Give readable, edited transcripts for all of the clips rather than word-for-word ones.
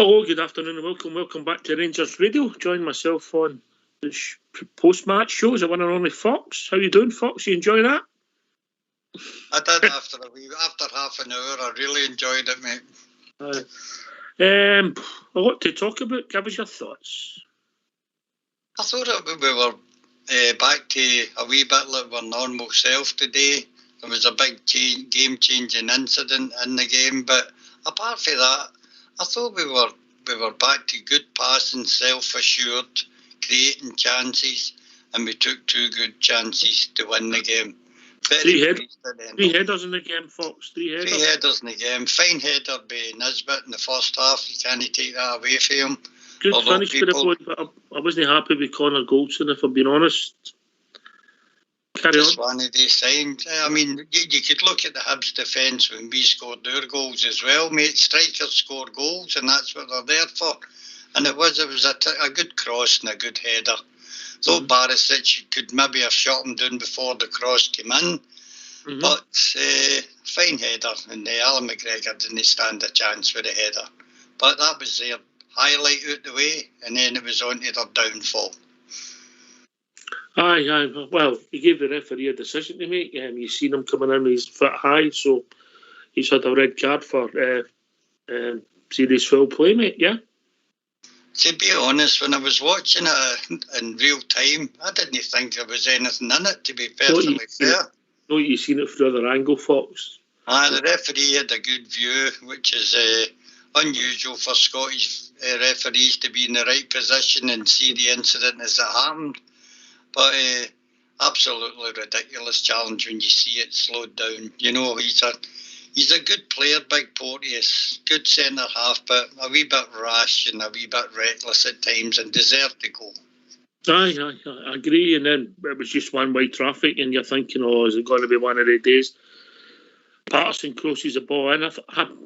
Hello, good afternoon and welcome back to Rangers Radio. Join myself on the post-match show. Is it one and only Fox? How you doing, Fox? You enjoy that? I did after half an hour. I really enjoyed it, mate. A lot to talk about. Give us your thoughts. I thought we were back to a wee bit like our normal self today. There was a big game-changing incident in the game, but apart from that, I thought we were back to good passing, self-assured, creating chances, and we took 2 good chances to win the game. Three headers in the game, Fox. Three headers in the game. Fine header by Nisbet in the first half. You can't take that away from him. Good finish for the boy, but I wasn't happy with Connor Goldson, if I'm being honest. Just one of these signs. I mean, you could look at the Hibs defence when we scored their goals as well, mate. Strikers score goals, and that's what they're there for. And it was a good cross and a good header. Though Barisic could maybe have shot him down before the cross came in. Mm-hmm. But fine header, and Alan McGregor didn't stand a chance with the header. But that was their highlight out the way, and then it was on to their downfall. Aye. Well, he gave the referee a decision to make. You seen him coming in with his foot high, so he's had a red card for serious foul play, mate, yeah? To be honest, when I was watching it in real time, I didn't think there was anything in it, to be perfectly fair. No, you've seen it through other angle, Fox. The referee had a good view, which is unusual for Scottish referees to be in the right position and see the incident as it happened. But absolutely ridiculous challenge when you see it slowed down. You know, he's a good player, Big Porteous, good centre half, but a wee bit rash and a wee bit reckless at times and deserved to go. Aye, I agree. And then it was just one-way traffic, and you're thinking, is it going to be one of the days? Patterson crosses the ball in.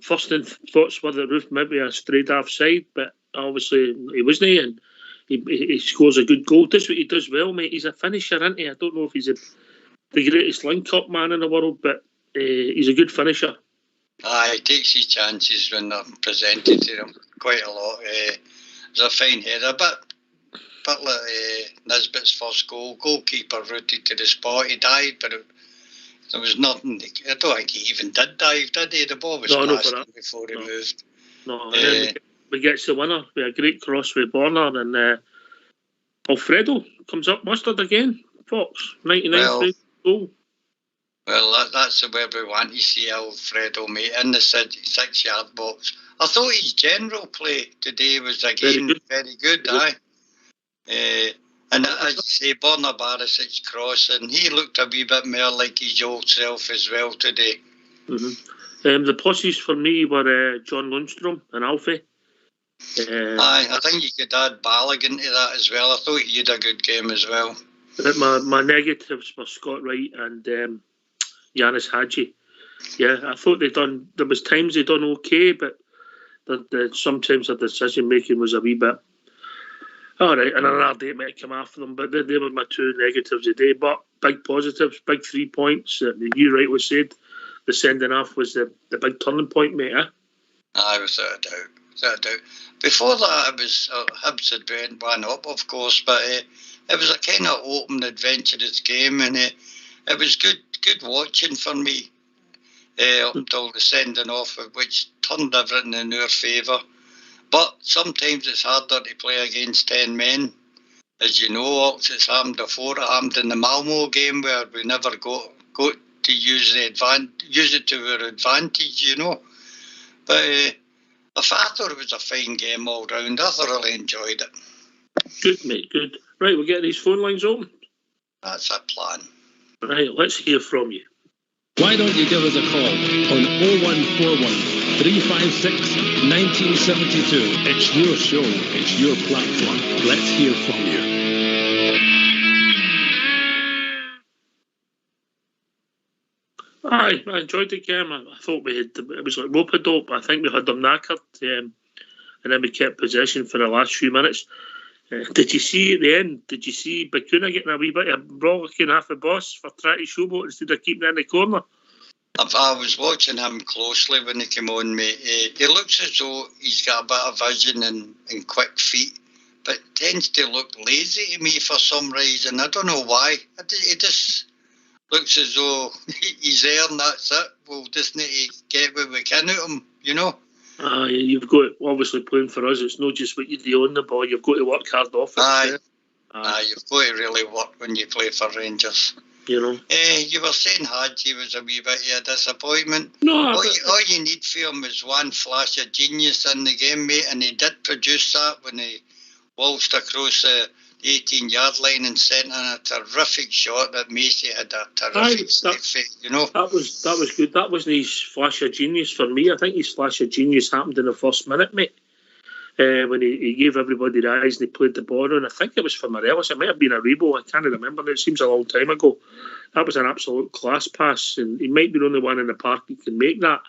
First thoughts were the roof maybe a straight offside, but obviously he wasn't, and he scores a good goal. That's what he does well, mate. He's a finisher, isn't he? I don't know if he's the greatest link-up man in the world, but he's a good finisher. He takes his chances when they're presented to him quite a lot. It's a fine header, but like Nisbet's first goal, goalkeeper rooted to the spot. He dived, but there was nothing. I don't think he even did dive, did he? The ball was past him before he moved. No, and then we get the winner with a great cross with Borner, and Alfredo comes up mustard again. Fox, 99th goal. Well, that's where we want to see Alfredo, mate, in the 6-yard box. I thought his general play today was again very good. And as you say, Borna Barisic's cross, and he looked a wee bit more like his old self as well today. Mm-hmm. The pluses for me were John Lundstrom and Alfie. I think you could add Balogun to that as well. I thought he had a good game as well. My negatives were Scott Wright and Yanis Hadji. Yeah, I thought there was times they done okay, but sometimes the decision making was a wee bit. All right, and another day might come after them, but they were my 2 negatives today. But big positives, big 3 points. You right was said the sending off was the big turning point, mate. Without a doubt. Before that, it was Hibs had went up, of course, but it was a kind of open, adventurous game, and it was good watching for me up until the sending off, which turned everything in our favour. But sometimes it's harder to play against 10 men. As you know, it's happened before. It happened in the Malmo game where we never got to use it to our advantage, you know. But I thought it was a fine game all round. I thoroughly enjoyed it. Good, mate, good. Right, we'll get these phone lines open. That's a plan. Right, let's hear from you. Why don't you give us a call on 0141 356 1972. It's your show. It's your platform. Let's hear from you. I enjoyed the game. I thought it was like rope-a-dope. I think we had them knackered, and then we kept possession for the last few minutes. Did you see at the end? Did you see Bakuna getting a wee bit of rollicking half a boss for trying to showboat instead of keeping it in the corner? I was watching him closely when he came on, mate. He looks as though he's got a bit of vision and quick feet, but tends to look lazy to me for some reason. I don't know why. He just looks as though he's there and that's it. We'll just need to get what we can out of him, you know? You've got, obviously playing for us, it's not just what you do on the ball, you've got to work hard off it. You've got to really work when you play for Rangers. You know? You were saying Hadji was a wee bit of a disappointment. No, all you need for him is one flash of genius in the game, mate, and he did produce that when he waltzed across the 18-yard line and sent in a terrific shot that Macy had a terrific save, you know. That was good. That wasn't his flash of genius for me. I think his flash of genius happened in the first minute, mate. When he gave everybody the eyes and he played the ball, and I think it was for Morelos. It might have been a Rebo. I can't remember. It seems a long time ago. That was an absolute class pass, and he might be the only one in the park who can make that.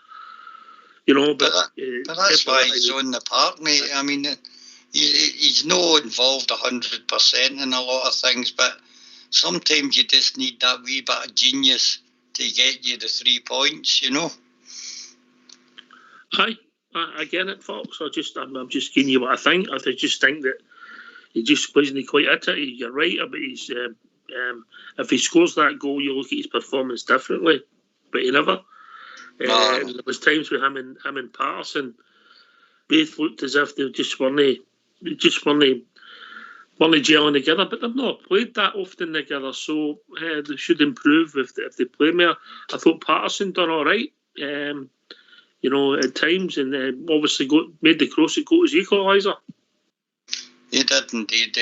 You know, but that's why he's on the park, mate. I mean, he's not involved 100% in a lot of things, but sometimes you just need that wee bit of genius to get you the 3 points, you know. Aye. I get it, Fox. I'm just giving you what I think. I just think that he just wasn't quite at it. You're right about his. If he scores that goal, you look at his performance differently, but he never. There was times with him and Patterson, both looked as if they just weren't gelling together. But they've not played that often together, so they should improve if they play more. I thought Patterson done all right. You know, at times, and obviously made the cross at goal as equaliser. He did indeed.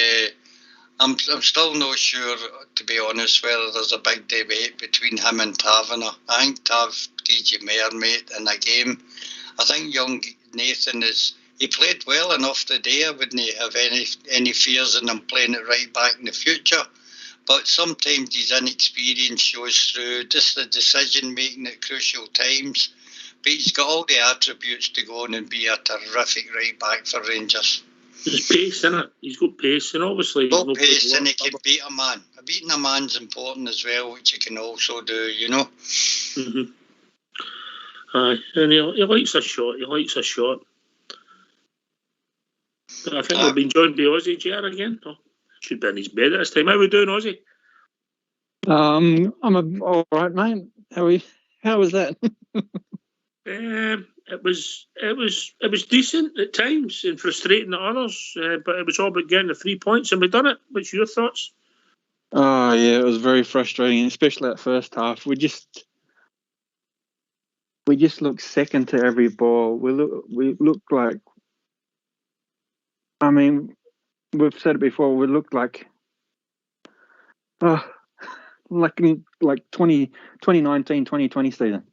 I'm still not sure, to be honest, whether there's a big debate between him and Taverner. I think Tav gives you more, mate, in a game. I think young Nathan he played well enough today. I wouldn't have any fears in him playing it right back in the future. But sometimes his inexperience shows through, just the decision making at crucial times. But he's got all the attributes to go on and be a terrific right back for Rangers. There's pace, isn't it? He's got pace, and obviously he's got pace, and he can beat a man. Beating a man's important as well, which he can also do, you know. Mm-hmm. Aye, and he likes a shot. But I think we've been joined by Ozzy JR again. Oh, should be in his bed at this time. How are we doing, Ozzy? I'm all right, mate. How was that? It was decent at times and frustrating at others, but it was all about getting the 3 points, and we done it. What's your thoughts? Oh yeah, it was very frustrating, especially that first half. We just looked second to every ball. We looked like, I mean, we've said it before. We looked like, like 2019, 2020 season.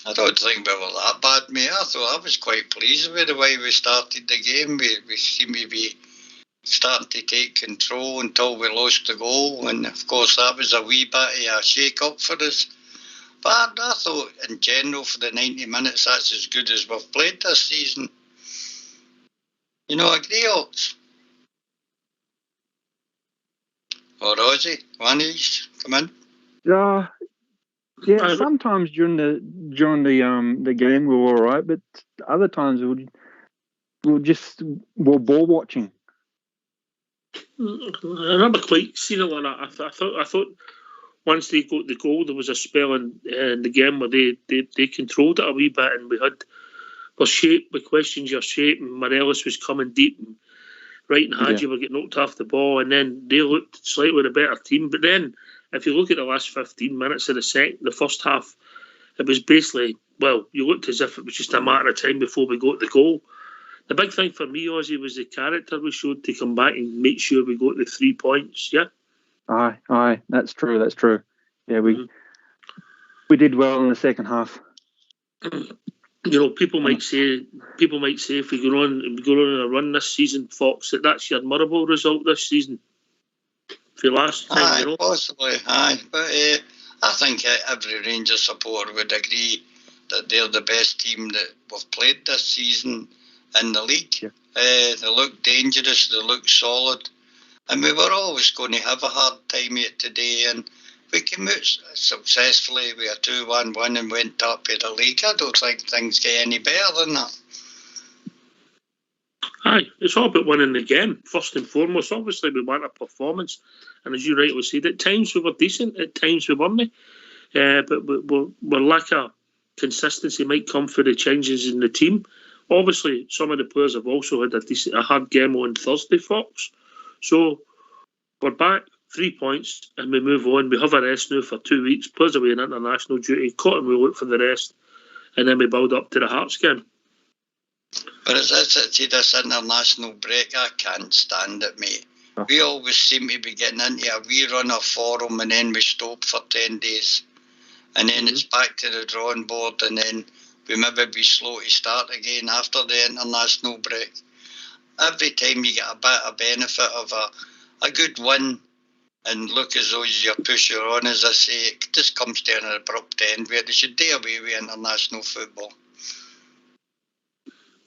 I don't think we were that bad, mate. I thought I was quite pleased with the way we started the game. We seemed to be starting to take control until we lost the goal, and of course that was a wee bit of a shake-up for us. But I thought, in general, for the 90 minutes, that's as good as we've played this season. You know, agree, Ox? Or Ozzy, one of these, come in. Yeah, sometimes during the game we were all right, but other times we're ball watching. I never quite seen it like that. I thought once they got the goal, there was a spell in the game where they controlled it a wee bit, and we questioned your shape, and Morelos was coming deep, and Wright and Hadji were getting knocked off the ball, and then they looked slightly the better team. But then, if you look at the last 15 minutes of the first half, it was basically, well, you looked as if it was just a matter of time before we got the goal. The big thing for me, Ozzy, was the character we showed to come back and make sure we got the 3 points, yeah? Aye, that's true. Yeah, we did well in the second half. People might say if we go on a run this season, Fox, that's your Motherwell result this season. For last time, possibly, aye. But I think every Rangers supporter would agree that they're the best team that we've played this season in the league. Yeah. They look dangerous, they look solid, and we were always going to have a hard time here today, and we came out successfully with a 2-1 win and went up in the league. I don't think things get any better than that. Aye, it's all about winning the game, first and foremost. Obviously, we want a performance, and as you rightly said, at times we were decent, at times we weren't. But we're lack of consistency might come for the changes in the team. Obviously, some of the players have also had a hard game on Thursday, Fox. So we're back, 3 points, and we move on. We have a rest now for 2 weeks. Players away in international duty. Cotton will look for the rest, and then we build up to the Hearts game. But as I said, this international break, I can't stand it, mate. Oh. We always seem to be getting into a wee run of form and then we stop for 10 days. And then it's back to the drawing board and then we maybe be slow to start again after the international break. Every time you get a bit of benefit of a good win and look as though you're pushing on, as I say, it just comes to an abrupt end where they should do away with international football.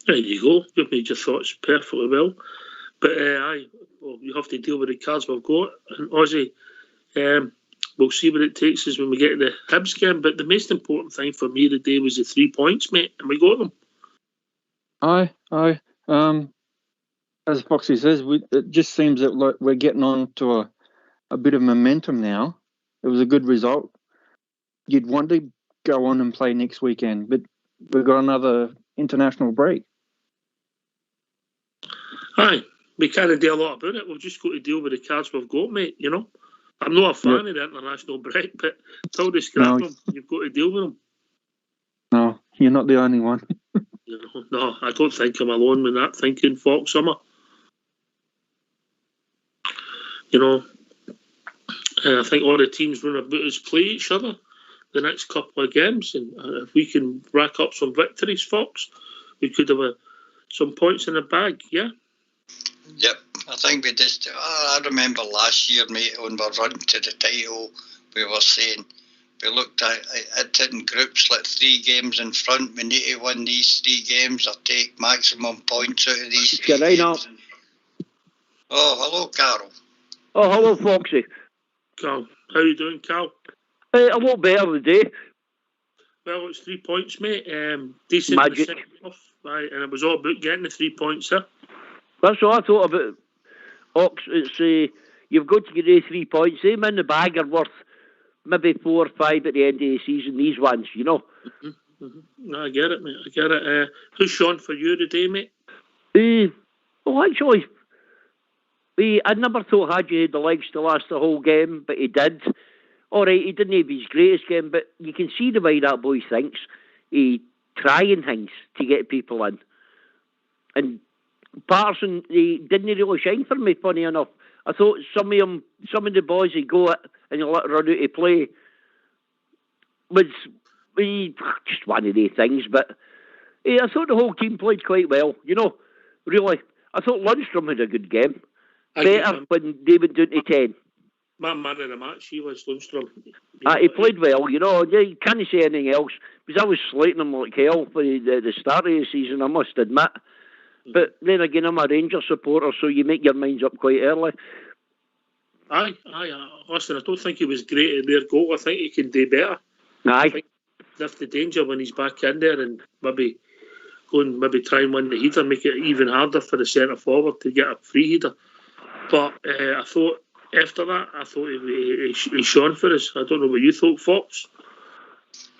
There you go. You've made your thoughts perfectly well. But you have to deal with the cards we've got. And Aussie, we'll see what it takes us when we get to the Hibs game. But the most important thing for me today was the 3 points, mate, and we got them. Aye. As Foxy says, it just seems that we're getting on to a bit of momentum now. It was a good result. You'd want to go on and play next weekend, but we've got another international break. Aye, we can't do a lot about it. We've just got to deal with the cards we've got, mate, I'm not a fan of the international break, but until they scrap them, you've got to deal with them. No, you're not the only one. No, I don't think I'm alone with that thinking, Fox Summer. And I think all the teams run about us play each other the next couple of games, and if we can rack up some victories, Fox, we could have some points in the bag, yeah? Yep, I think we just... I remember last year, mate, when we were running to the title, we were saying we looked at it in groups like 3 games in front. We need to win these 3 games or take maximum points out of these 3 games. Oh, hello, Carol. Oh, hello, Foxy. Carl, how you doing, Carl? A lot better today. Well, it's 3 points, mate. Decent. Magic. Right, and it was all about getting the 3 points, sir. That's what I thought about Ox. It's you've got to get the 3 points. Them in the bag are worth maybe 4 or 5 at the end of the season. These ones, No, I get it, mate. I get it. Who's Sean for you today, mate? Actually, I never thought Hadji had the legs to last the whole game, but he did. All right, he didn't have his greatest game, but you can see the way that boy thinks. He trying things to get people in. And Patterson, he didn't really shine for me, funny enough. I thought some of the boys he go at and you let run out of play was just one of the things. But I thought the whole team played quite well. Really. I thought Lundstrom had a good game. Better when they went down to 10. My man of the match, he was Lundstrom. He played well, You can't say anything else. Because I was slating him like hell for the start of the season, I must admit. But then again, I'm a Rangers supporter, so you make your minds up quite early. Aye. Listen, I don't think he was great at their goal. I think he can do better. Aye. I think that's the danger when he's back in there and maybe try and win the header, make it even harder for the centre forward to get a free header. But I thought after that, he shone for us. I don't know what you thought, Fox.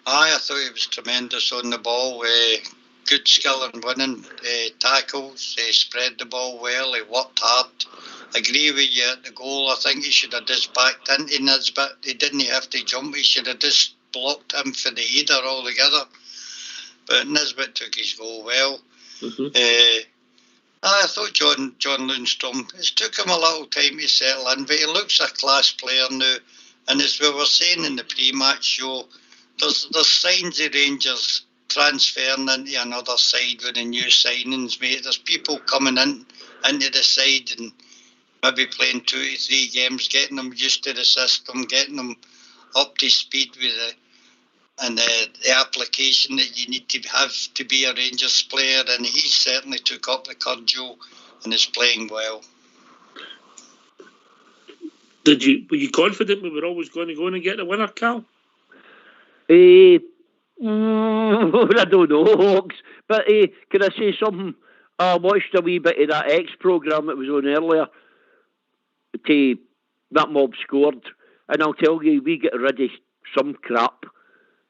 Aye, I thought he was tremendous on the ball. Good skill in winning tackles. He spread the ball well. He worked hard. Agree with you at the goal. I think he should have just backed into Nisbet. He didn't have to jump. He should have just blocked him for the header altogether. But Nisbet took his goal well. I thought John Lundstrom, it's took him a little time to settle in, but he looks a class player now. And as we were saying in the pre-match show, there's signs of Rangers transferring into another side with the new signings, mate. There's people coming into the side and maybe playing 2 to 3 games, getting them used to the system, getting them up to speed with the application that you need to have to be a Rangers player, and he certainly took up the cudgel and is playing well. Were you confident we were always going to go and get the winner, Cal? I don't know, Hawks. But can I say something? I watched a wee bit of that X programme that was on earlier. That mob scored. And I'll tell you, we get rid of some crap.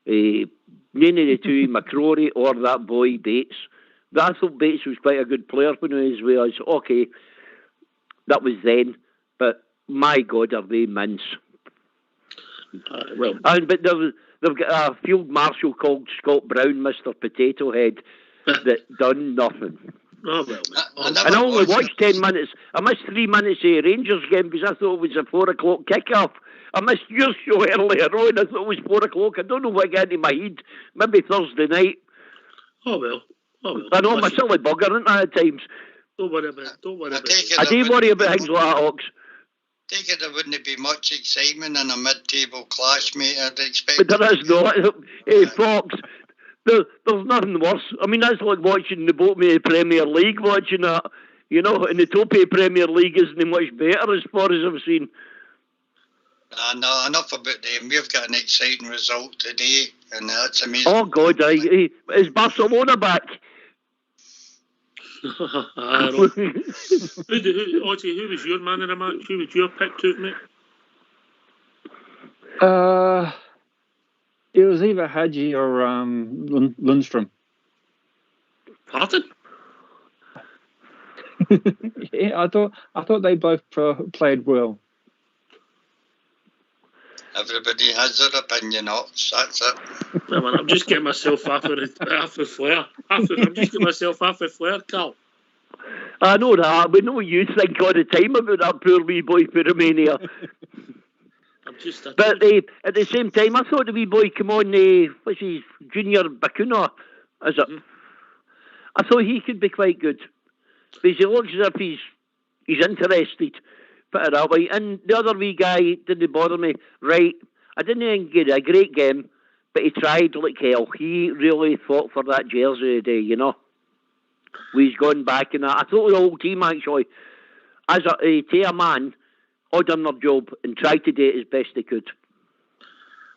None of the two, McCrory or that boy Bates. I thought Bates was quite a good player when he was with us. Okay, that was then. But my God, are they mince. But they've got a field marshal called Scott Brown, Mr. Potato Head, that done nothing. Oh, well. And I only watched 10 minutes. I missed 3 minutes of the Rangers game because I thought it was a 4 o'clock kick-off. I missed your show earlier on. I thought it was 4 o'clock. I don't know what got into my head. Maybe Thursday night. Oh, well. I know I'm a silly bugger, aren't I, at times? Don't worry about it. I do worry about things like that, Hawks. Take it there wouldn't be much excitement in a mid-table clash, mate, I'd expect. But there is not. Hey, Fox, there's nothing worse. I mean, that's like watching the bottom of the Premier League, watching that. You know, and the top of the Premier League isn't much better as far as I've seen. No, enough about them. We've got an exciting result today, and that's amazing. Oh, God, is Barcelona back? Who was your man in the match? Who was your pick to it, mate? It was either Hadji or Lundstrom. Pardon? Yeah, I thought they both played well. Everybody has their opinion, Ox. That's it. Well, man, I'm just getting myself half a flare. I'm just getting myself half a flare, Carl. I know that. We know you think all the time about that poor wee boy for Romania. But at the same time, I thought the wee boy come on, what's his, Junior Bacuna, is it? Mm-hmm. I thought he could be quite good. Because he looks as if he's interested. Put it that way. And the other wee guy didn't bother me. Right, I didn't think he had a great game, but he tried like hell. He really fought for that jersey today, you know. He's gone back and that. I thought the whole team actually, as a man, all done their job and tried to do it as best they could.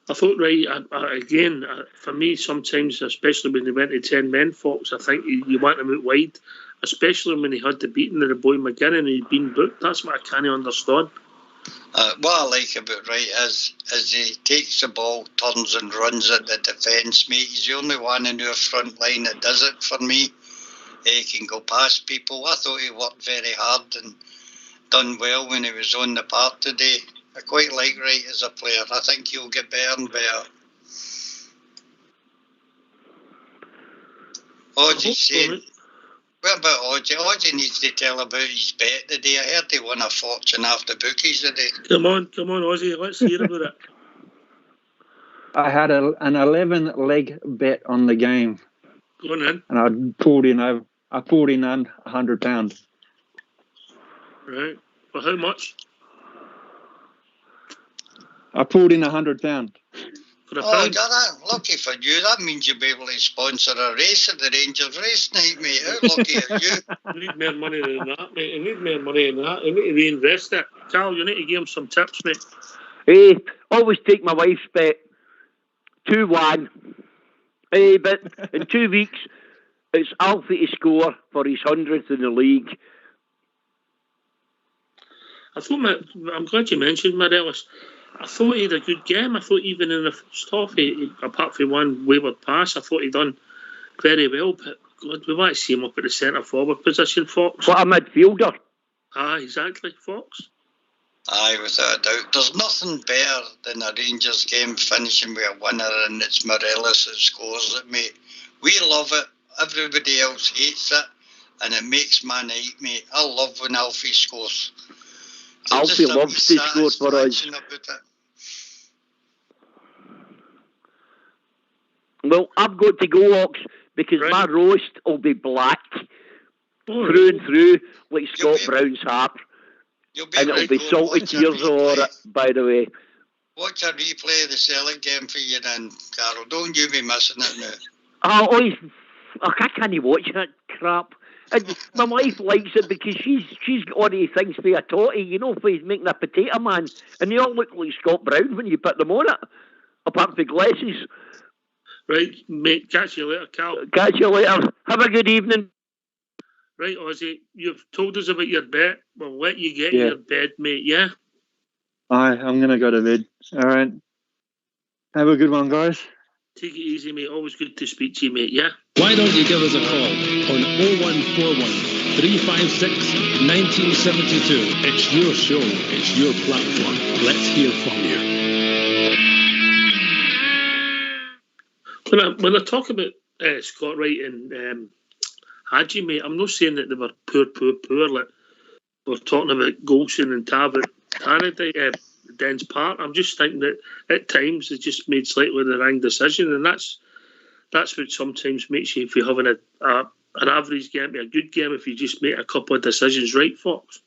I thought, right, again, for me, sometimes, especially when they went to 10 men, Fox, I think you want them out wide, especially when he had the beating of the boy McGinn and he'd been booked. That's what I can't understand. What I like about Wright is he takes the ball, turns and runs at the defence, mate. He's the only one in our front line that does it for me. He can go past people. I thought he worked very hard and done well when he was on the park today. I quite like Wright as a player. I think he'll get better and better. Oddie's saying, what about Oddie? Oddie needs to tell about his bet today. I heard he won a fortune after bookies today. Come on, Ozzy, let's hear about it. I had an 11-leg bet on the game. Go on in. And I pulled in £100. Right. For how much? I pulled in £100. Lucky for you. That means you'll be able to sponsor a race at the Rangers race night, mate. How lucky are you? You need more money than that, mate. You need more money than that. You need to reinvest it. Carl, you need to give him some tips, mate. Hey, always take my wife's bet. 2-1. Hey, but in 2 weeks, it's Alfie to score for his 100th in the league. I'm glad you mentioned Morelos. I thought he had a good game. I thought even in the first half, apart from one wayward pass, I thought he done very well. But God, we want to see him up at the centre forward position, Fox. What a midfielder. Exactly, Fox. Aye, without a doubt. There's nothing better than a Rangers game finishing with a winner, and it's Morelos that scores it, mate. We love it. Everybody else hates it. and it makes my night, mate. I love when Alfie scores. Alfie loves to score for us. Well, I've got to go, Ox, because my roast will be black through and through, like Scott Brown's harp. And it'll be salty tears all over it, by the way. Watch a replay of the Celtic game for you then, Carol. Don't you be missing it now. I can't watch that crap. And my wife likes it because she's got all these things for a totty, you know, for he's making a potato man. And they all look like Scott Brown when you put them on it, apart from glasses. Right, mate, catch you later, Carl. Catch you later. Have a good evening. Right, Ozzy, you've told us about your bet. We'll let you get your bed, mate, yeah? Aye, I'm going to go to bed. All right. Have a good one, guys. Take it easy, mate. Always good to speak to you, mate, yeah? Why don't you give us a call on 0141 356 1972. It's your show. It's your platform. Let's hear from you. When I talk about Scott Wright and Hadji, mate, I'm not saying that they were poor. Like we're talking about Golson and Tanada, Dens Park. I'm just thinking that at times they just made slightly the wrong decision, and that's what sometimes makes you, if you're having an average game, a good game, if you just make a couple of decisions right, Fox.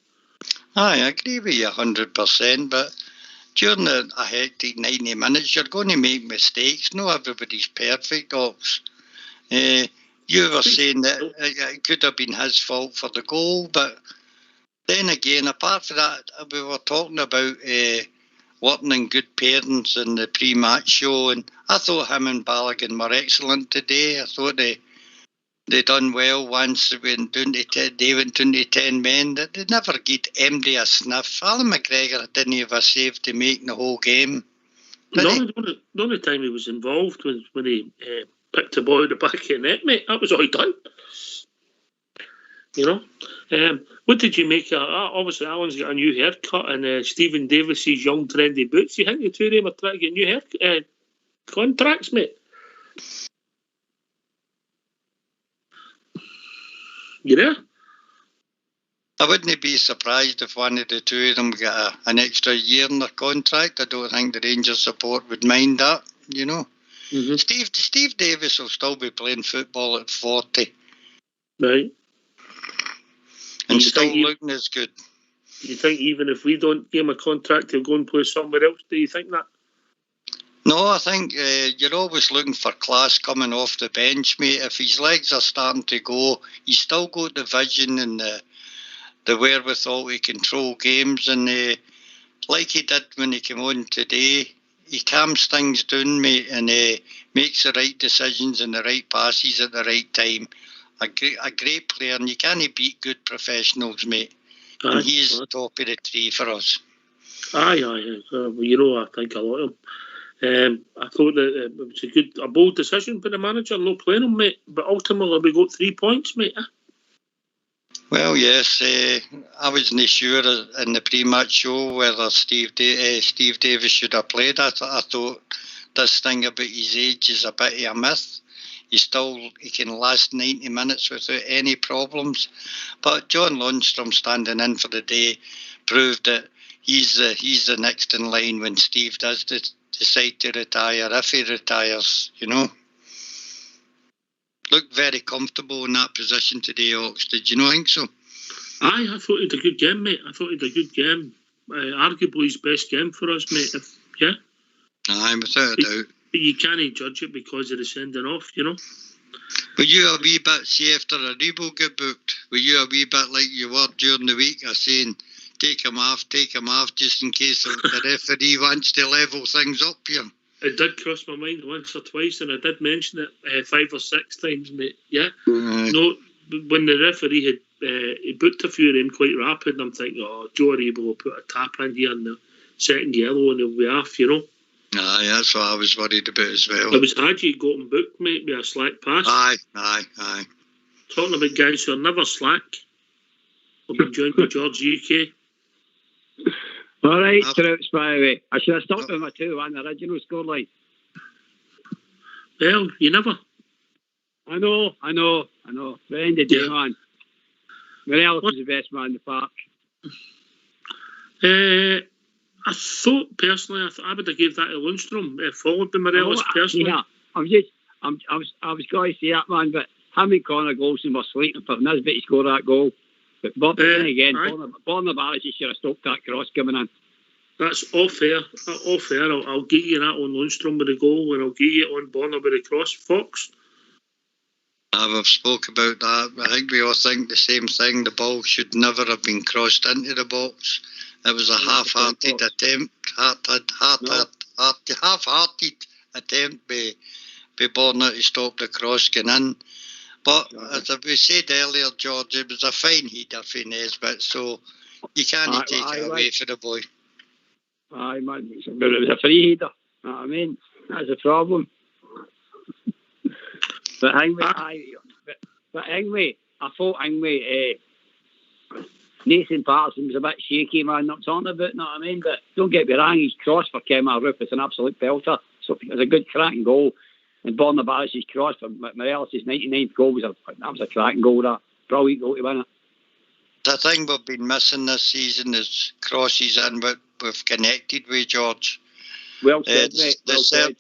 Aye, I agree with you 100%, but during a hectic 90 minutes, you're going to make mistakes. No, everybody's perfect, Ox. You were saying that it could have been his fault for the goal, but then again, apart from that, we were talking about working in good pairings in the pre-match show, and I thought him and Balogun were excellent today. I thought they done well once they went down to 10 men. They never get MD a sniff. Alan McGregor didn't have a save to make in the whole game. The only time he was involved was when he picked the ball at the back of the net, mate. That was all he done. You know? What did you make of obviously Alan's got a new haircut and Stephen Davis's young trendy boots. You think the two of them are trying to get new hair contracts, mate? You know? I wouldn't be surprised if one of the two of them got an extra year in their contract. I don't think the Rangers support would mind that, you know. Mm-hmm. Steve Davis will still be playing football at 40. Right. And still looking as good. You think even if we don't give him a contract, he'll go and play somewhere else? Do you think that? No, I think you're always looking for class coming off the bench, mate. If his legs are starting to go, he's still got the vision and the wherewithal to control games. And like he did when he came on today, he calms things down, mate, and makes the right decisions and the right passes at the right time. A great player, and you can't beat good professionals, mate. And he's top of the tree for us. Aye. You know, I think a lot of him. I thought that it was a bold decision by the manager, no playing him, mate. But ultimately, we got 3 points, mate. Well, yes, I wasn't sure in the pre-match show whether Steve Davis should have played. I thought this thing about his age is a bit of a myth. He can last 90 minutes without any problems. But John Lundstrom standing in for the day proved that he's the next in line when Steve does decide to retire, if he retires, you know. Looked very comfortable in that position today, Ox. Did you not think so? Aye, I thought he had a good game, mate. I thought he had a good game. Arguably his best game for us, mate. Yeah? Aye, without a doubt. But you can't judge it because of the sending off, you know. Were you a wee bit, see, after a Rebo get booked, were you a wee bit like you were during the week of saying, take him off, just in case the referee wants to level things up here? It did cross my mind once or twice, and I did mention it 5 or 6 times, mate. Yeah? No, when the referee had he booked a few of them quite rapid, and I'm thinking, Joe Rebo will put a tap in here in the second yellow and he'll be off, you know. Aye, that's what I was worried about as well. It was Hadji got him booked, mate, with a slack pass. Aye. Talking about guys who are never slack. I've been joined by George UK. All right, Trouts, by the way. I should have stuck with my 2-1 original scoreline. Well, you never. I know. The end of the day, man. Morelos is the best man in the park. I thought personally, I would have gave that to Lundstrom, followed by Morelos personally. Yeah, I was going to say that, man, but him and Connor Golson were sleeping for Nisbet to score that goal. But then again, Borna Barris should have stopped that cross coming in. That's all fair. All fair. I'll give you that on Lundstrom with the goal, and I'll give you it on Borna with the cross. Fox? I've spoke about that. I think we all think the same thing. The ball should never have been crossed into the box. It was a half-hearted attempt. Half-hearted attempt by Borna to stop the cross going in. But as we said earlier, George, it was a fine header for Nisbet, so you can't take it away for the boy. Aye, man, it was a free header. You know what I mean? That's the problem. But anyway, I thought Nathan Patterson was a bit shaky, man, not talking about it, know what I mean? But don't get me wrong, his cross for Kemar Roof is an absolute belter. So it was a good cracking goal. And Borna Barris' cross for Morelos' 99th goal was a cracking goal, that. Brilliant goal to win it. The thing we've been missing this season is crosses in we've connected with, George. Well said, mate. The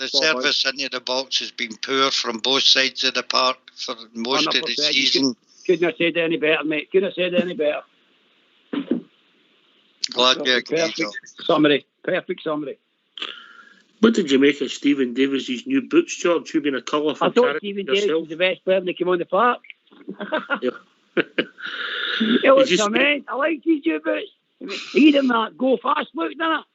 service into the box has been poor from both sides of the park for most of the season. Couldn't have said any better, mate. Couldn't have said any better. Glad you agree, Perfect summary. What did you make of Stephen Davis' new boots, George? You've been a colourful character yourself. I thought Stephen Davis was the best player that came on the park. Man, I like these new boots. He did that go fast look, didn't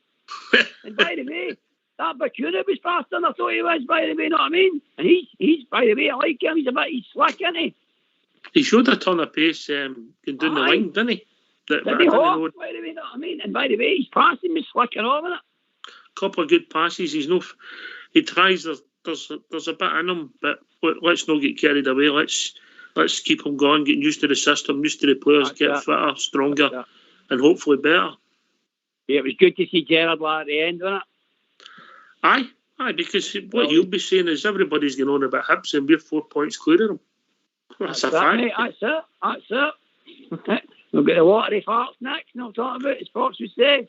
it? And by the way, that Bakuna was faster than I thought he was, by the way, you know what I mean? And he's by the way, I like him, he's slick, isn't he? He showed a ton of pace going down the wing, didn't he? By the way, you know what I mean? And by the way, his passing was slicking off, isn't it? Couple of good passes. He tries. There's a bit in him, but let's not get carried away. Let's keep him going, getting used to the system, used to the players, get fitter, stronger, and hopefully better. Yeah, it was good to see Gerrard at the end, wasn't it? Aye, because what he'll be saying is everybody's going on about Hibs and we're 4 points clear of them. That's a fact. Mate, that's it. We'll get the watery farts next, and I'll talk about it, as Fox would say.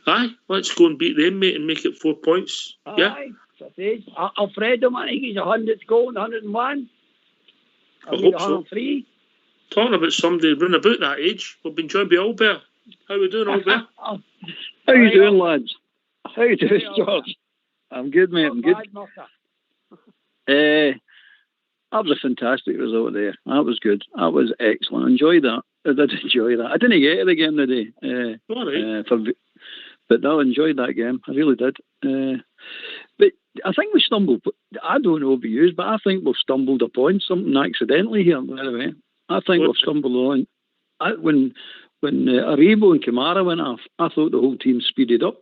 Aye, let's go and beat them, mate, and make it 4 points. Aye, Alfredo, man, I think he's 100th goal and 101. I hope 103. So. Talking about somebody running about that age, we've been joined by Albert. How we doing, Albert? How you doing, lads? How you doing, George? I'm good, mate. I'm good. That was a fantastic result there. That was good. That was excellent. Enjoyed that. I did enjoy that. I didn't get it again today. But no, I enjoyed that game. I really did. But I think we stumbled. I don't know if we used, but I think we've stumbled upon something accidentally here. By the way, I think we've stumbled on. When Aribo and Kamara went off, I thought the whole team speeded up.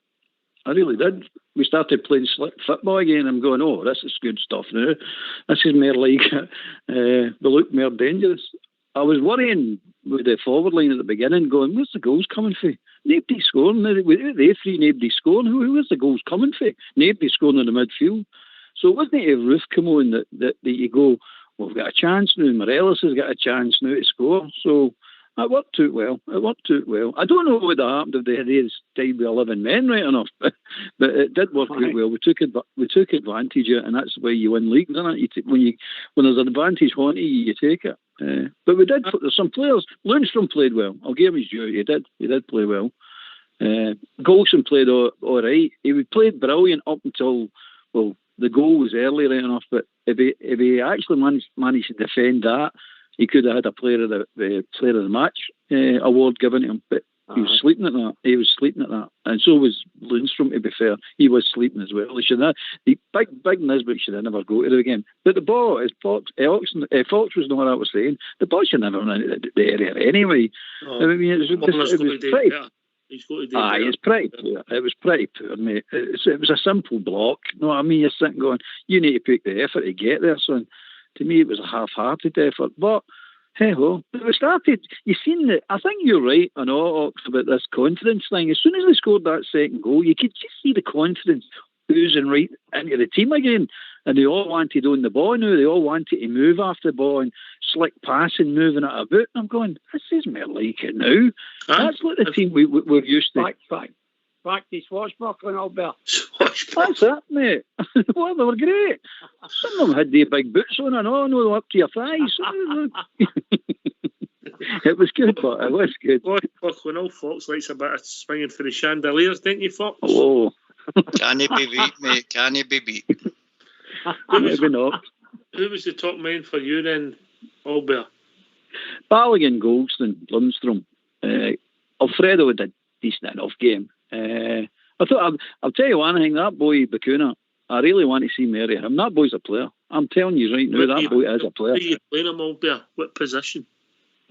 I really did. We started playing slick football again. I'm going, oh, this is good stuff now. This is more like we look more dangerous. I was worrying with the forward line at the beginning, going, where's the goals coming from? Nobody scoring. They three, nobody scoring. Where's the goals coming from? Nobody scoring in the midfield. So it wasn't a roof come on that you go, well, we've got a chance now. Morelos has got a chance now to score. So it worked out well. I don't know what happened if they had stayed with 11 men right enough, but it did work out well. We took advantage of it, and that's the way you win leagues, isn't it? When there's an advantage on you take it. But we did. There's some players. Lundstrom played well. I'll give him his due. He did play well. Golson played all right. He played brilliant up until the goal was early right enough. But if he actually managed to defend that, he could have had a player of the match award given to him. But he was sleeping at that. And so was Lundstrom, to be fair. He was sleeping as well. He should have. The big Nisbet should have never go to the game. But the ball, as Fox was not what I was saying, the ball should never run into the area anyway. I mean, it was pretty. It's pretty poor. It was pretty poor, mate. It was a simple block. You know what I mean? You're sitting going, you need to put the effort to get there, son. To me, it was a half-hearted effort. But hey ho, we started. You seen that? I think you're right on Ox about this confidence thing. As soon as they scored that second goal, you could just see the confidence oozing right into the team again. And they all wanted on the ball now. They all wanted to move after the ball and slick passing, moving it about. And I'm going, this is more like it now. That's like the team we're used to. Practice swashbuckling, Albert. That's it, mate. Well, they were great. Some of them had the big boots on and all, no, up to your thighs. It was good, but it was good. When all Fox likes a bit of swinging for the chandeliers, didn't you, Fox? Oh. Can he be beat, mate? Can he be beat? Maybe not. Who was the top man for you then, Albert? Balogun, Goldstein, Lundstrom. Alfredo had a decent enough game. I thought I'll tell you one thing, that boy Bacuna, I really want to see more of him. That boy's a player. I'm telling you right now, that boy is a player. Where are you playing him, Albert? What position?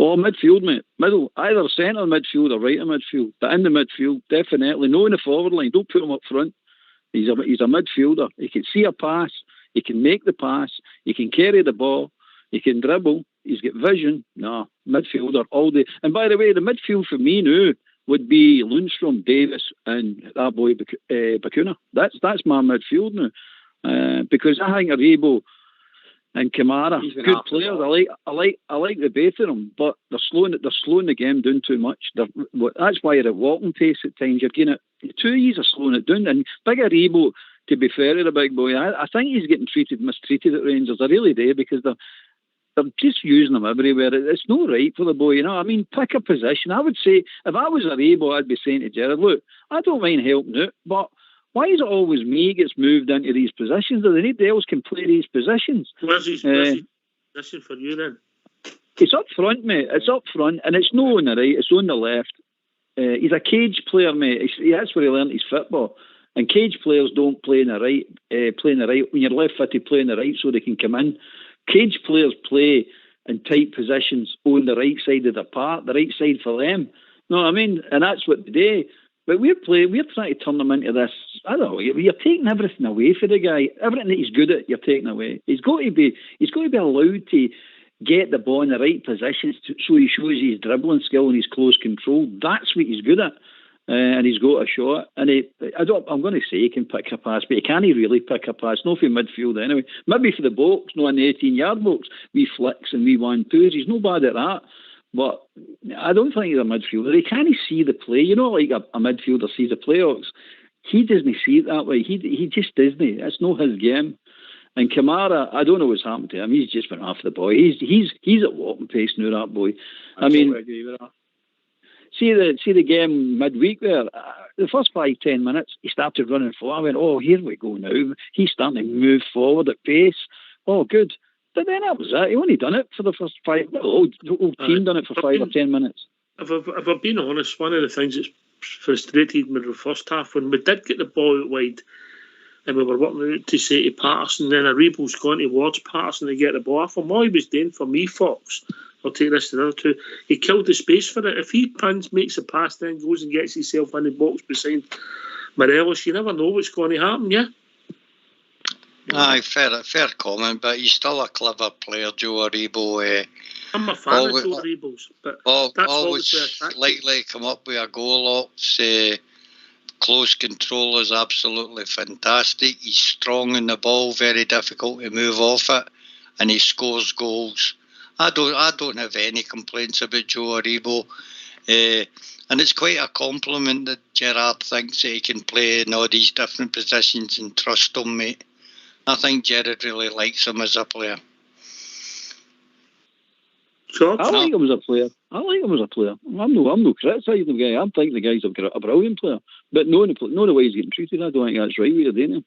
Oh, midfield, mate. Middle. Either centre midfield or right of midfield. But in the midfield, definitely. No in the forward line. Don't put him up front. He's a midfielder. He can see a pass. He can make the pass. He can carry the ball. He can dribble. He's got vision. No, midfielder all day. And by the way, the midfield for me now would be Lundstrom, Davis, and that boy Bacuna. That's my midfield now, because I think Aribo and Kamara, good players. I like the both of them, but they're slowing the game down too much. That's why you're at walking pace at times. You're getting it. The two years are slowing it down. And big Aribo, to be fair to the big boy, I think he's getting mistreated at Rangers. I really do, because they're just using him everywhere. It's not right for the boy, you know. I mean, pick a position. I would say, if I was a Rebo, I'd be saying to Gerard, look, I don't mind helping out, but why is it always me gets moved into these positions? Anybody else can play these positions. Where's his position for you then? It's up front, mate. It's up front, and it's no on the right, it's on the left. He's a cage player, mate. That's where he learned his football. And cage players don't play in the right. When you're left-footed, play in the right so they can come in. Cage players play in tight positions on the right side of the park, the right side for them. No, I mean, and that's what they do. But we're trying to turn them into this. I don't know. You're taking everything away for the guy. Everything that he's good at, you're taking away. He's got to be allowed to get the ball in the right positions so he shows his dribbling skill and his close control. That's what he's good at. And he's got a shot. And I'm going to say he can pick a pass, but he can't really pick a pass. No for midfield anyway. Maybe for the box, no in the 18-yard box. We flicks and we 1-2s. He's no bad at that. But I don't think he's a midfielder. He can't see the play. You know, like a midfielder sees the playoffs. He doesn't see it that way. He just doesn't. It's not his game. And Kamara, I don't know what's happened to him. He's just went off the boy. He's at walking pace now, that boy. I mean, agree with that. See the game midweek there. The first 5-10 minutes, he started running forward. I went, oh, here we go now. He's starting to move forward at pace. Oh, good. But then that was it. He only done it for the first 5. The whole team done it for 5 or 10 minutes. If I've been honest, one of the things that's frustrated me the first half, when we did get the ball out wide and we were working out to say to Patterson, then Aribo's gone towards Patterson to get the ball off him. All he was doing for me, Fox, I'll take this to the other two, he killed the space for it. If he makes a pass, then goes and gets himself in the box beside Morelos, you never know what's going to happen, yeah? Aye, fair comment, but he's still a clever player, Joe Aribo. I'm a fan of Joe Aribo's, but that's always likely to come up with a goal lots. Close control is absolutely fantastic. He's strong in the ball, very difficult to move off it, and he scores goals. I don't have any complaints about Joe Aribo. And it's quite a compliment that Gerard thinks that he can play in all these different positions and trust him, mate. I think Gerard really likes him as a player. Sure. I like him as a player. I'm no criticising the guy. I think the guy's a brilliant player. But no the way he's getting treated, I don't think that's right what you're doing.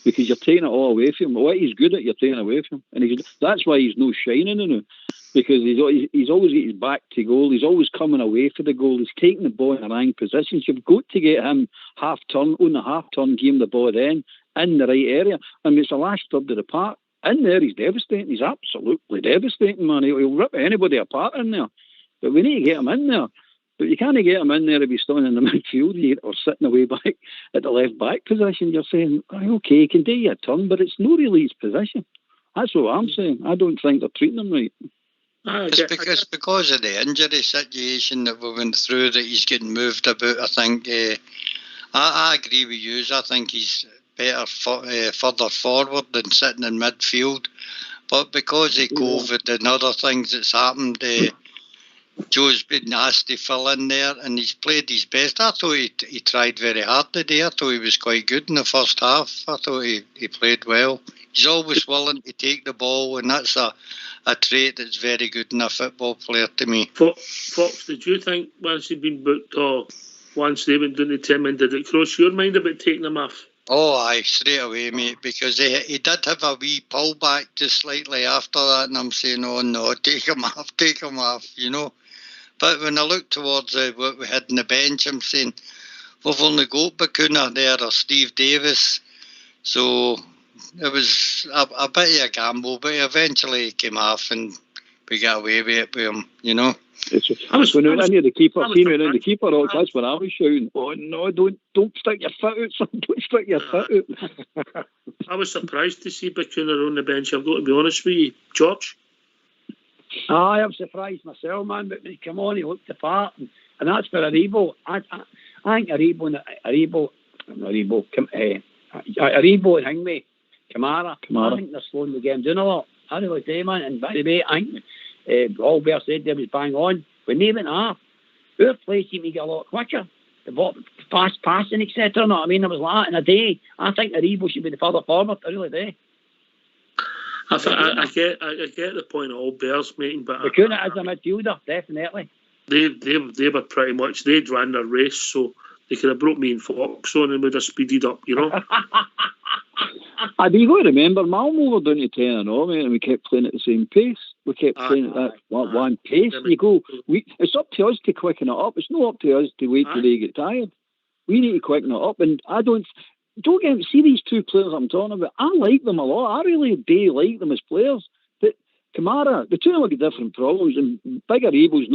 Because you're taking it all away from him. What he's good at, you're taking away from him. And that's why he's no shining in it. Because he's always got his back to goal. He's always coming away for the goal. He's taking the ball in the wrong positions. You've got to get him on the half-turn, give him the ball then, in the right area. I mean, it's the last third of the park. In there, he's devastating. He's absolutely devastating, man. He'll rip anybody apart in there. But we need to get him in there. But you can't get him in there if he's still in the midfield or sitting away back at the left-back position. You're saying, okay, he can do you a turn, but it's not really his position. That's what I'm saying. I don't think they're treating him right. It's because of the injury situation that we went through that he's getting moved about. I think I agree with you. I think he's better further forward than sitting in midfield. But because of COVID and other things that's happened, Joe's been asked to fill in there, and he's played his best. I thought he tried very hard today. I thought he was quite good in the first half. I thought he played well. He's always willing to take the ball, and that's a trait that's very good in a football player to me. Fox, did you think once he'd been booked or once they went down to 10 men, did it cross your mind about taking him off? Oh, aye, straight away, mate, because he did have a wee pullback just slightly after that, and I'm saying, oh no, take him off, you know. But when I look towards what we had in the bench, I'm saying, we've only got Bacuna there or Steve Davis. So it was a bit of a gamble, but eventually it came off and we got away with it with him, you know. When I knew the keeper, the keeper, that's when I was shouting, oh no, don't stick your foot out, son, don't stick your foot out. I was surprised to see Bacuna on the bench, I've got to be honest with you, George. I am surprised myself, man, but when he came on, he looked the part, and that's for Aribo. I think Aribo and Hingme, Kamara, I think they're slowing the game down a lot. I really do, man. And by the way, I think all Bear said there was bang on. When they went off, our play seemed to get a lot quicker. The fast passing, etc. You know what I mean? There was that in a day. I think Aribo should be the further forward. I really do. I get the point all Bears making, but Bacuna as a midfielder, definitely. They were pretty much, they'd ran their race, so they could have brought me and Fox on and would have speeded up, you know. You got to remember, Malmo were down to 10-0, mate, and we kept playing at the same pace. We kept playing at that one pace. It's up to us to quicken it up. It's not up to us to wait till they get tired. We need to quicken it up, and I don't get see these two players I'm talking about. I like them a lot. I really do like them as players. But Kamara, the two of them have got different problems, and Bigger Abel's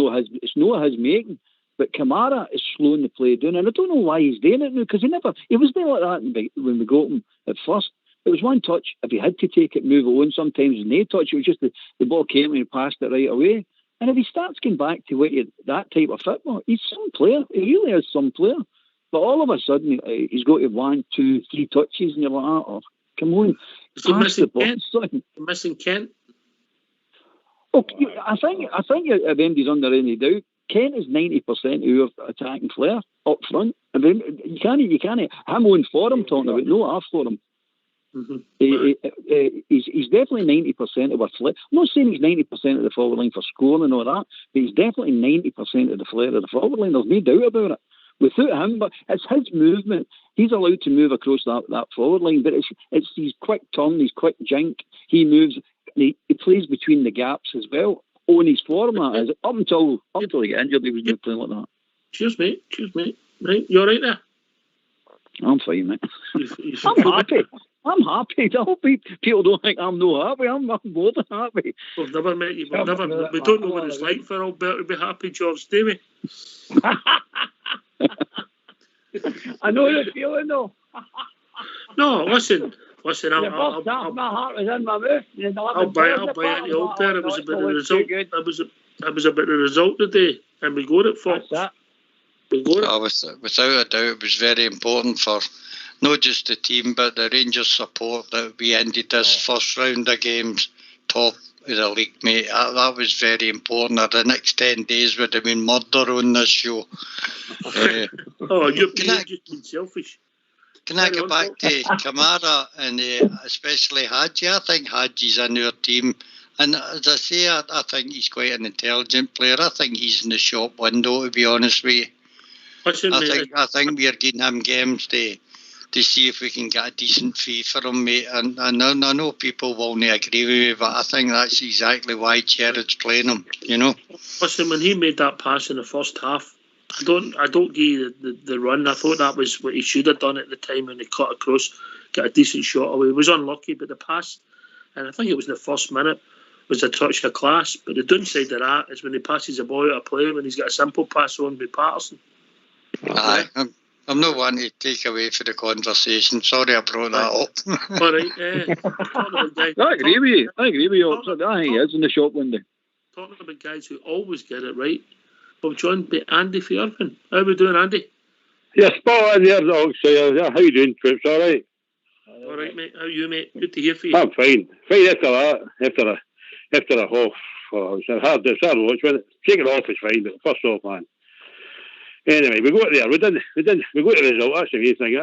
it's not his making. But Kamara is slowing the play down, and I don't know why he's doing it now, because he was doing like that when we got him at first. It was one touch. If he had to take it, move it on. Sometimes in no touch, it was just the ball came and he passed it right away. And if he starts getting back to that type of football, he's some player. He really is some player. But all of a sudden, he's got to 1, 2, 3 touches, and you're like, oh, come on, pass the ball, son. Missing Kent. Okay, I think if MD's under any doubt, Kent is 90% of our attacking player up front. I mean, you can't. I'm on for him talking about no half for him. Mm-hmm. He's definitely 90% of our flair. I'm not saying he's 90% of the forward line for scoring and all that, but he's definitely 90% of the flair of the forward line. There's no doubt about it. Without him, but it's his movement. He's allowed to move across that forward line, but it's his quick turn, his quick jink. He moves. He plays between the gaps as well. On his format, is up until he got injured, he was not playing like that. Cheers, mate. Right, you all right there? I'm fine, mate. I'm happy. I'm happy. I hope people don't think I'm no happy. I'm more than happy. We've never met you. We don't know what it's like for Albert to be happy, George, do we? I know the feeling, though. No, listen. My heart was in my mouth. I'll buy it. The old pair. It was about the result. It was about the result today, and we got it, Fox. We got it. Without a doubt, it was very important for not just the team, but the Rangers support that we ended this first round of games top of the league, mate. That was very important. The next 10 days would have been murder on this show. You're just being selfish. Can I go back to Kamara and especially Hadji? I think Hadji's in our team. And as I say, I think he's quite an intelligent player. I think he's in the shop window, to be honest with you. I think we're giving him games to see if we can get a decent fee for him, mate. And I know people won't agree with me, but I think that's exactly why Jared's playing him, you know. Listen, when he made that pass in the first half, I don't give you the run. I thought that was what he should have done at the time when he cut across, got a decent shot away. He was unlucky, but the pass, and I think it was in the first minute, was a touch of class. But the downside of that is when he passes the ball out of play, when he's got a simple pass on with Patterson. Aye, I'm not wanting to take away for the conversation. Sorry I brought that up. All right. I agree with you. I think he is in the shop window. Talking about guys who always get it right. Well, joined by Andy Fairbairn. How are we doing, Andy? Yeah, spot on there, dog. So, how you doing, Trips? All right? All right, mate. How are you, mate? Good to hear from you. I'm fine. Fine after that. After a half. It's hard to watch. Take it off is fine, but first off, man. Anyway, we got there. We got the result. That's the main thing.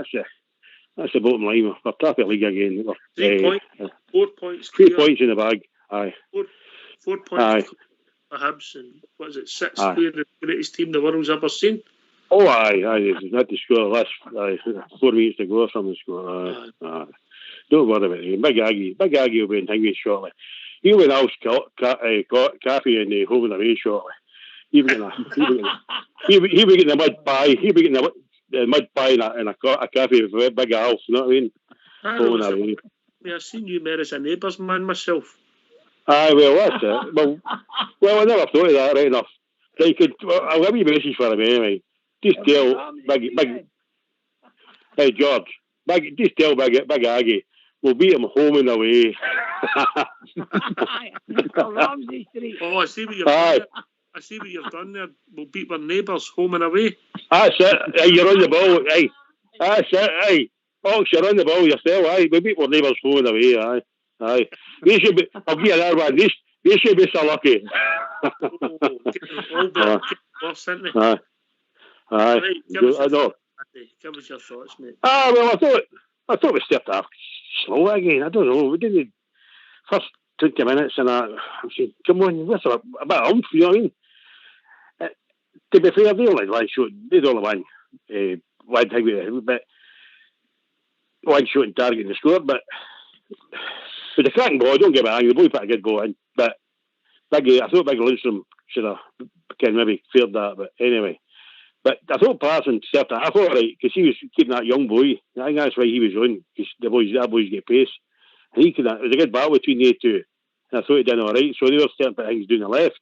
That's the bottom line. We're top of the league again. 3 points. 4 points. 3 points in the bag. Aye. 4 points. For Hibs, and what is it? 6 clear, the greatest team the world's ever seen. Oh, aye. Not to score less. 4 weeks to go or something. Score. Don't worry about it. Big Aggie will be in Hingway shortly. He'll win house coffee in the home and away shortly. He'll be getting the mud pie. He'll be getting the mud pie and a coffee with a big house. You know what I mean? Home and away. I've seen you more as a neighbours man myself. Aye, well, that's it. Well, I never thought of that, right enough. I'll give you a message for him anyway. Just tell Big hey, George, just tell Big Aggie, we'll beat him home and away. Ramsey Street. Oh, I see what you've done there. I see what you've done there. We'll beat our neighbours home and away. That's it. Hey, you're on the ball. Hey, that's it. Hey, Fox, you're on the ball yourself. Aye, we beat our neighbours home and away. Aye. They should be. I'll give you another one. They should be so lucky. Aye. Right, give us your thoughts, mate. Well, I thought we stepped off slow again. I don't know. We didn't first 20 minutes and I'm saying, come on, what's a bit of oomph, you know what I mean? To be fair, they only one shot. They only one thing, but one shot in target and score. But with the cracking ball, don't get me wrong, the boy put a good ball in. But I thought Big Lundstrom should have maybe feared that. But anyway. But I thought Parson stepped up. I thought, right, because he was keeping that young boy. I think that's why he was on, because that boys get pace. And it was a good battle between the two. And I thought he did all right. So they were starting to put things doing the left.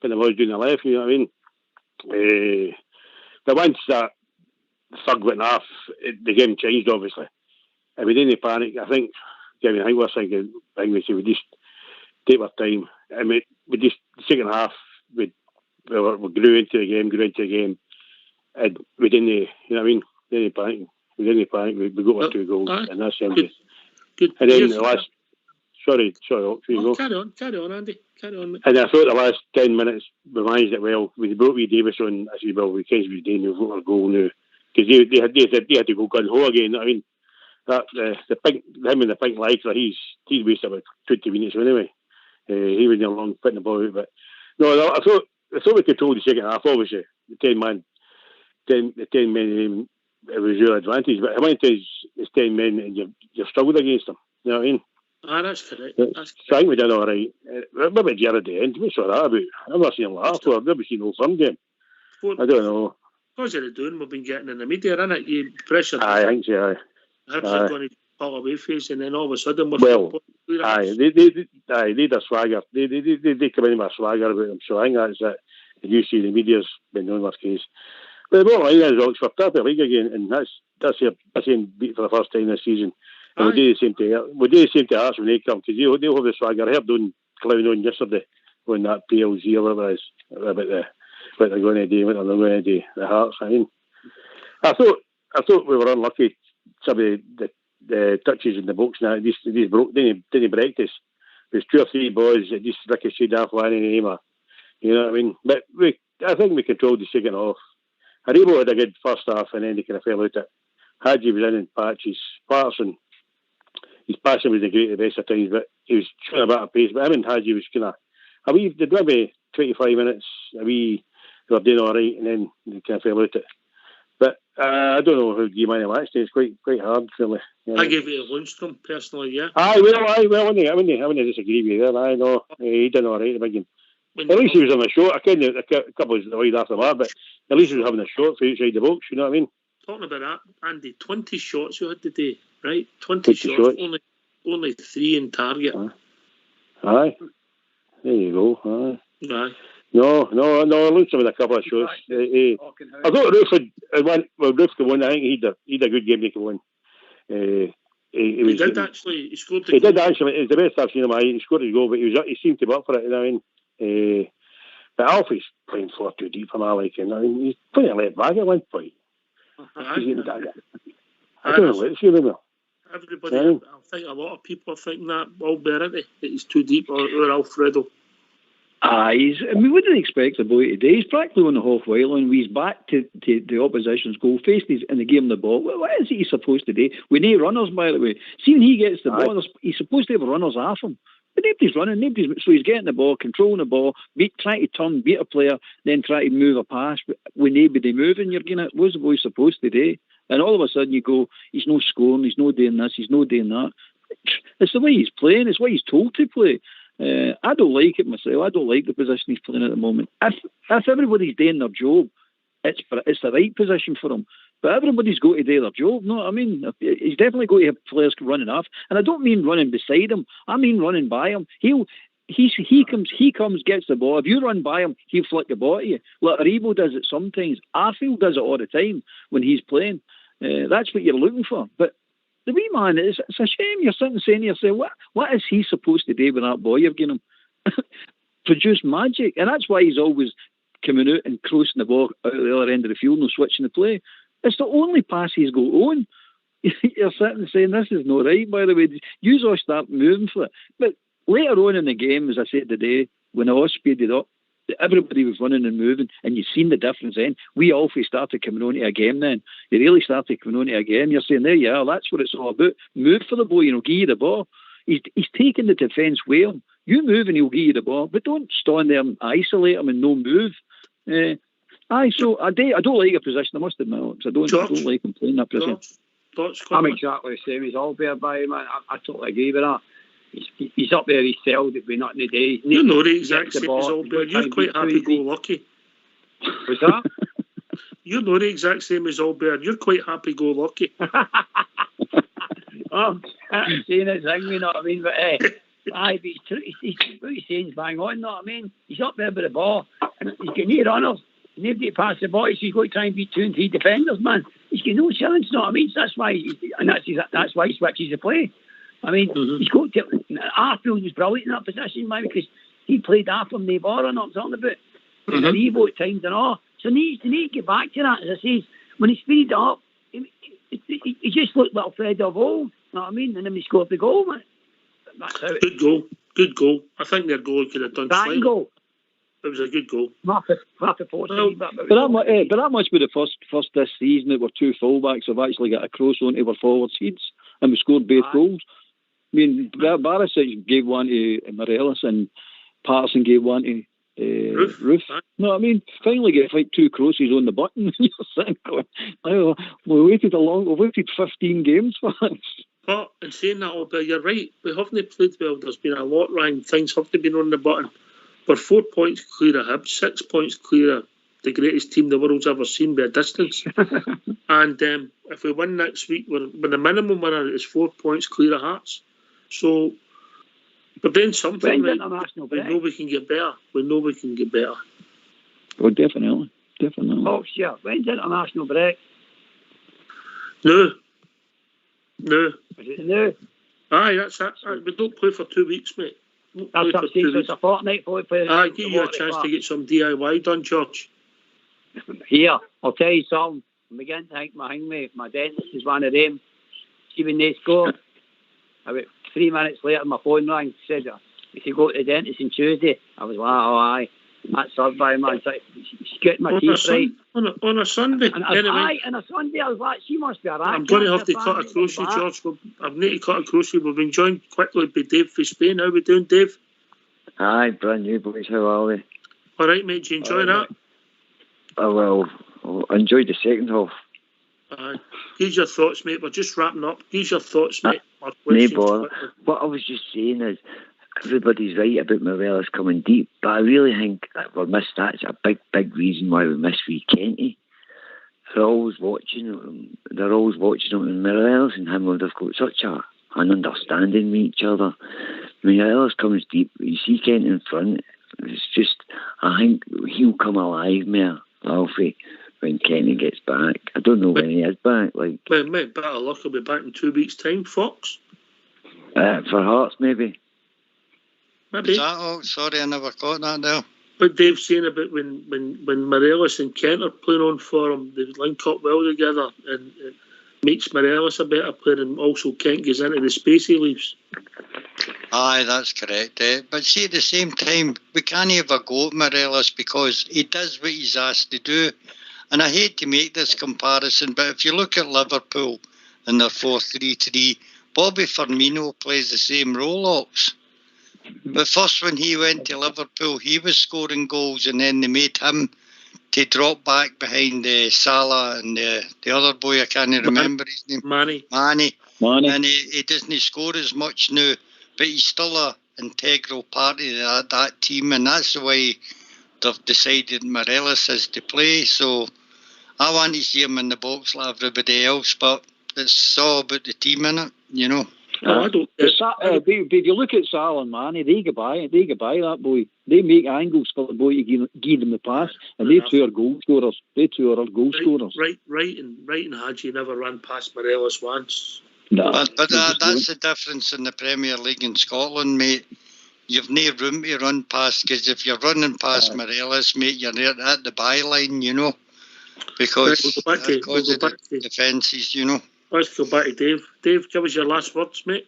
But the boys doing the left, you know what I mean? But once that third went off, the game changed, obviously. And we didn't panic. I think we're thinking, we just take our time. I mean, we just, the second half, we grew into the game. And we didn't, you know what I mean? We didn't panic. We got our 2 goals, and that's empty. Good. And then the last, sorry, go. Carry on, Andy. Carry on. And I thought the last 10 minutes we managed it well. We brought wee Davis on. I said, well, we can't be doing. We've got our goal now, because they had to go gun ho again. You know what I mean, him and the pink lighter, he's wasted about 20 minutes anyway. He was long putting the ball out, but no, I thought we controlled the second half. Obviously, the 10 men, it was your advantage. But how many times it's 10 men and you've struggled against them? You know what I mean? That's correct. I think we did all right. Maybe Jared at the end. What's all that about? I've never seen him laugh. I've never seen no fun game. I don't know. Because of the doing we've been getting in the media, innit? You pressure. I think so. Hibs are going to pull away face, and then all of a sudden we're they a swagger. They come in with a swagger about them. So I think that's it. And you see the media's been on this case. But the bottom line is Oxford top the league again, and that's the same beat for the first time this season. And we do the same to Hearts when they come, because they'll have the swagger. I heard Don clown on yesterday on that PLZ or whatever it is about what they're going to do, what they're not going to do. The Hearts. I mean, I thought we were unlucky. Some of the touches in the box now, these broke, didn't break this. There's 2 or 3 boys that just ricocheted off one in the aim. You know what I mean? But I think we controlled the second half. Aribo had a good first half, and then they kind of fell out it. Hadji was in patches. His passing was the great at the best of times, but he was showing a bit of pace. But him and Hadji was kind of did maybe 25 minutes. They were doing all right, and then they kind of fell out it. But I don't know how you mind a match day. It's quite hard, really. You know? I give it a Lundstrom, personally, yeah. I wouldn't disagree with you there. I know he did all right at the beginning. At least he was on a shot. I couldn't a couple of wide after that, but at least he was having a shot for outside the box. You know what I mean? Talking about that, Andy, 20 shots you had today, right? 20 shots. Only 3 in target. Aye. There you go. Aye. No. Lundstrom had a couple of shots. I thought Roof had won. Well, Roof could win. I think he had a good game. He could win. He did actually. He scored the goal. He did actually. It's the best I've seen him. He scored his goal, but he seemed to be up for it. You know what I mean? But Alfie's playing 4 too deep for my liking. I mean, he's playing a left back at one point. I don't know what it's going to Everybody, I think a lot of people are thinking that Alberti, that he's too deep, or Alfredo. We wouldn't expect the boy today. He's practically on the halfway line. He's back to the opposition's goal, faced and they gave him the ball. What is he supposed to do? We need runners, by the way. See, when he gets the ball, he's supposed to have runners off him. But nobody's running, so he's getting the ball, controlling the ball, trying to turn, beat a player, then try to move a pass with nobody moving. You're going, what's the boy supposed to do? And all of a sudden you go, he's no scoring, he's no doing this, he's no doing that. It's the way he's playing, it's what he's told to play. I don't like it myself. I don't like the position he's playing at the moment. If everybody's doing their job, it's the right position for him. But everybody's got to do their job. No, I mean, he's definitely got to have players running off. And I don't mean running beside him. I mean running by him. He comes, gets the ball. If you run by him, he'll flick the ball to you. Like Aribo does it sometimes. Arfield does it all the time when he's playing. That's what you're looking for. But the wee man, it's a shame you're sitting saying to yourself, what is he supposed to do with that ball you're giving him? Produce magic. And that's why he's always coming out and crossing the ball out of the other end of the field and switching the play. It's the only pass he's got on. You're sitting saying, this is not right, by the way. You all start moving for it. But later on in the game, as I said today, when I was speeded up, everybody was running and moving, and you've seen the difference then. We always started coming on to a game then. You really started coming on to a game. You're saying, there you are, that's what it's all about. Move for the ball, give you the ball. He's taking the defence well. You move and he'll give you the ball, but don't stand there and isolate him and no move. So I don't like a position, I must admit, because I don't like him playing that position. I'm exactly the same as Albert, by man. I totally agree with that. He's up there, he's sold it, but not in the day. You know the exact same as Albert. You're quite happy-go-lucky. What's that? You know the exact same as Albert. You're quite happy-go-lucky. I'm saying it's thing, you know what I mean? But what he's saying is bang on, you know what I mean? He's up there with the ball, and he's got no runners. Nobody pass the ball, so he's got to try and beat 2 and 3 defenders, man. He's got no challenge, you know what I mean? So that's why he switches the play. I mean, he's got to. Arfield was brilliant in that position, man, because he played after him, the ball, and I'm talking about. And Evo at times and all. So he needs to get back to that, as I say. When he speeded up, he just looked like Fred of old, you know what I mean? And then he scored the goal, man. That's how Good goal. I think their goal could have done slightly. Goal. It was a good goal. But that must be the first this season that we're 2 fullbacks have actually got a cross onto our forward seeds and we scored both goals. I mean, Barisic gave one to Morelos and Patterson gave one to Roof. No, I mean, finally get like 2 crosses on the button. You're sitting going, oh, we've waited 15 games for this. But in saying that, Albert, you're right. We haven't played well. There's been a lot wrong. Things haven't been on the button. We're 4 points clear of Hibs, 6 points clear of the greatest team the world's ever seen by a distance. And if we win next week, we're the minimum winner is 4 points clear of Hearts. So we're doing something right. We know we can get better. Oh, definitely. Oh, sure. When's international break? No. Is it no? Aye, that's it. We don't play for 2 weeks, mate. That's what I'm saying, so it's a fortnight for it. Aye, give you a chance to get some DIY done, George. Here, I'll tell you something. I'm beginning to think my dentist is one of them. See, when they score, about 3 minutes later, my phone rang, said, if you go to the dentist on Tuesday, I was like, oh, aye. That's by man. She's getting my teeth right. On a Sunday. Anyway. On a Sunday, I was like, she must be a rat. I'm going to have to cut across you, George. I need to cut across you. We've been joined quickly by Dave from Spain. How we doing, Dave? Aye, brand new, boys. How are we? All right, mate. Do you enjoy that? Well, I enjoyed the second half. Aye. Here's your thoughts, mate. We're just wrapping up. Here's your thoughts, mate. No bother. What I was just saying is, everybody's right about Morelos coming deep, but I really think that that's a big reason why we miss wee Kenty. They're always watching him, and Morelos and him would have got such an understanding with each other. Morelos comes deep, you see Kenty in front, it's just, I think he'll come alive more, Alfie, when Kenty gets back. I don't know when he is back. Mate, better luck, he'll be back in 2 weeks' time, Fox. For Hearts, maybe. Maybe. Is that all? Sorry, I never got that now. But Dave's saying about when Morelos and Kent are playing on for him, they link up well together, and makes Morelos a better player, and also Kent goes into the space he leaves. Aye, that's correct. But see, at the same time, we can't ever go at Morelos because he does what he's asked to do. And I hate to make this comparison, but if you look at Liverpool in their 4-3-3, Bobby Firmino plays the same role-ups. But first, when he went to Liverpool, he was scoring goals, and then they made him to drop back behind Salah and the other boy, I can't remember his name. Mane. And he doesn't score as much now, but he's still an integral part of that team, and that's the way they've decided Morelos is to play. So I want to see him in the box like everybody else, but it's all about the team, innit? You know. I don't. But if you look at Salah and Mane, they go by that boy. They make angles for the boy to give them the pass, and they two are goal scorers. Right, and Hadji never ran past Morelos once. No, but that's the difference in the Premier League in Scotland, mate. You've no room to run past, because if you're running past Morelos, mate, you're at the byline, you know, because of the defences, you know. Let's go back to Dave. Dave, give us your last words, mate.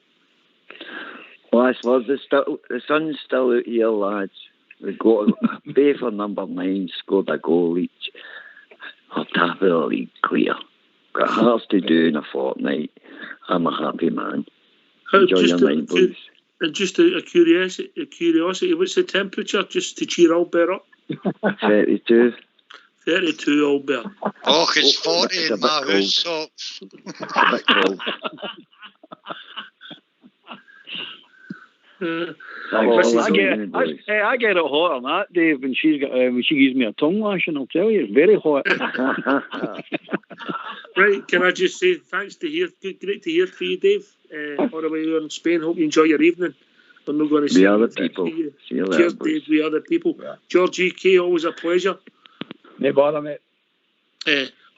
Last words. The sun's still out here, lads. We've got Bay for number 9, scored a goal each. Our top of the league clear. Got Hearts to do in a fortnight. I'm a happy man. Enjoy your night, boys. And just a curiosity, what's the temperature, just to cheer Albert up? 32. 32, Albert. Oh, it's 40 in my house socks. It's a bit cold. I get it hot on that, Dave, when she gives me a tongue lashing. I'll tell you, it's very hot. Right, can I just say thanks to hear, great to hear from you, Dave. All the way in Spain. Hope you enjoy your evening. I'm not going to say other people. See you later, cheers, Dave. We other people. Yeah. George EK, always a pleasure. No bother, mate.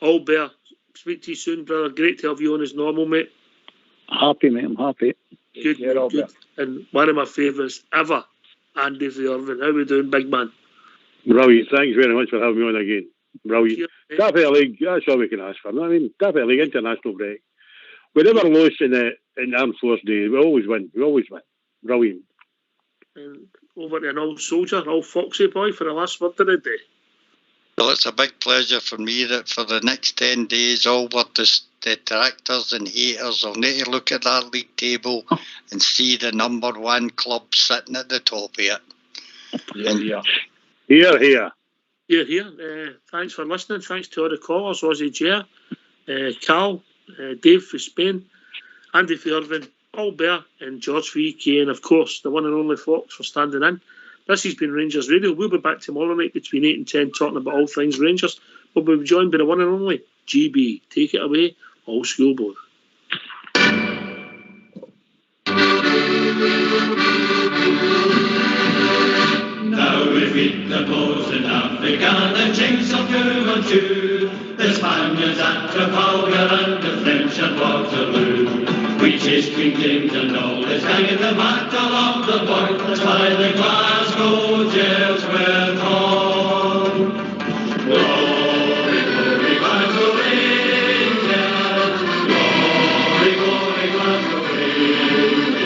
Albert, speak to you soon, brother. Great to have you on as normal, mate. Happy, mate. I'm happy. Good, good. And one of my favourites ever, Andy Irvin. How are we doing, big man? Brilliant. Thanks very much for having me on again. Brilliant. Top of the league, that's all we can ask for. I mean, top of the league, international break. We never lose in Armed Force Day. We always win. Brilliant. And over to an old soldier, old Foxy boy, for the last word of the day. Well, it's a big pleasure for me that for the next 10 days, all the detractors and haters will need to look at that league table and see the number 1 club sitting at the top of it. Here. Thanks for listening. Thanks to all the callers, Ozzy J, Cal, Dave for Spain, Andy for Irvin, Albert, and George for EK, and of course the one and only Fox for standing in. This has been Rangers Radio. We'll be back tomorrow night between 8 and 10 talking about all things Rangers. We'll be joined by the one and only GB. Take it away, old school boy. Now we beat the Boers in Africa, the Chinks of 2-1-2. The Spaniards at Trafalgar and the French at Waterloo. We chased King James and all his gang in the battle of the Boyne. That's why the Glasgow jails were torn. Glory, glory, Glasgow Rangers. Glory, glory, Glasgow Rangers.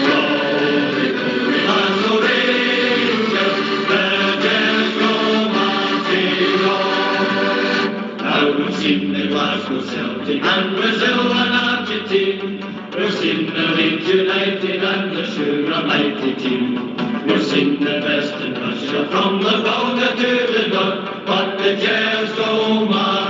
Glory, glory, Glasgow Rangers. The jails go marching on. Now we've seen the Glasgow Celtic and Brazil and Argentina. We've seen the Leeds United and the Sure mighty team. We've seen the best in Russia from the Volga to the north, but the Jazz go marching.